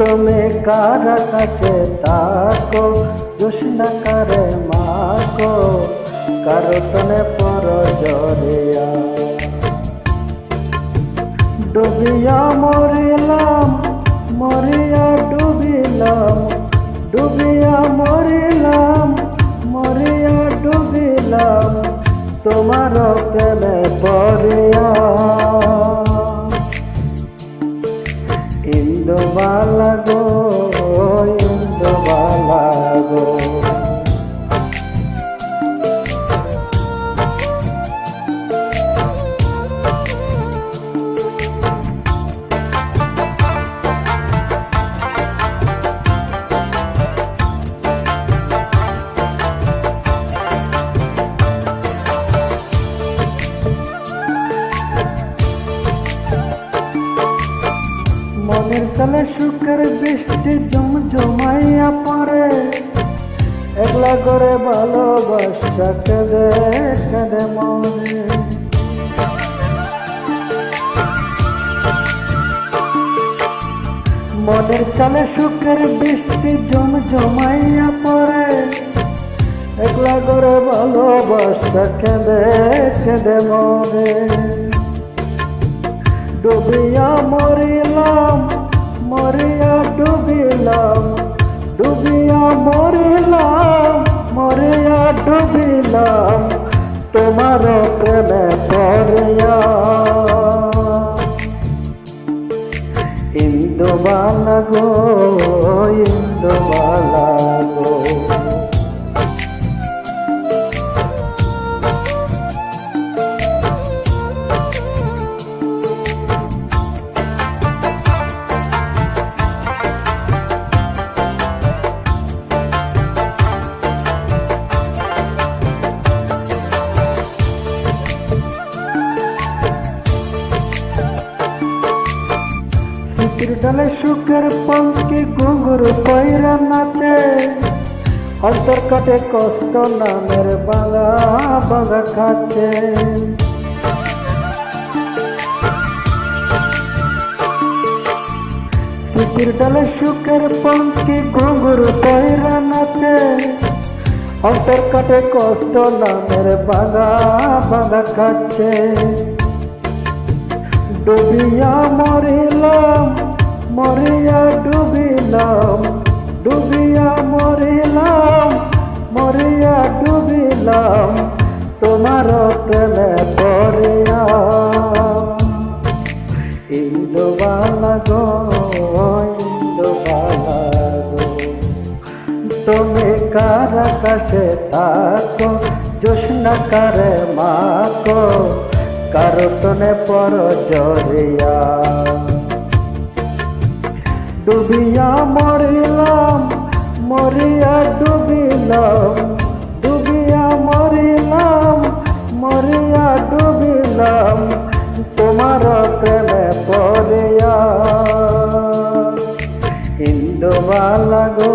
তুমি কার কাছে থাকো জোসনা কারে মাকো কারো তনে পর জরিয়া ডুবিয়া মরিলাম মরিয়া ডুবিলাম ডুবিয়া মরিলাম মরিয়া ডুবিলাম তোমার প্রেমে পড়িয়া ইন্দুবালা গো ইন্দুবালা গো মনের তলে সুখের বৃষ্টি জমজমাইয়া পড়ে একলা করে ভালোবাসা কেঁদে কেঁদে মরে মনের তলে সুখের বৃষ্টি জমজমাইয়া পড়ে একলা করে ভালোবাসা কেঁদে কেঁদে মরে ডুবিয়া মরিলাম মরিয়া ডুবিলাম ডুবিয়া মরিলাম মরিয়া ডুবিলাম তোমার প্রেমে পড়িয়া ইন্দুবালা গো ইন্দুবালা গো ডালে সুখের পঙ্কি ঘুঙুর পয়রা নাচে অন্তর কাটে কষ্ট নামের বাঙা বাঙা খাচ্ছে সুখের ডালে সুখের পঙ্কি ঘুঙুর পয়রা নাচে অন্তর কাটে কষ্ট নামের বাঙা বাঙা খাচ্ছে ডুবিয়া মরিলাম মরিয়া ডুবিলাম ডুবিয়া মরিলাম মরিয়া ডুবিলাম তোমার প্রেমে পড়িয়া ইন্দুবালা গো ইন্দুবালা গো তুমি কার কাছে থাকো জোসনা কারে মাকো কারো তনে পর জরিয়া ডুবিয়া মরিলাম মরিয়া ডুবিলাম ডুবিয়া মরিলাম মরিয়া ডুবিলাম তোমার প্রেমে পড়িয়া ইন্দুবালা গো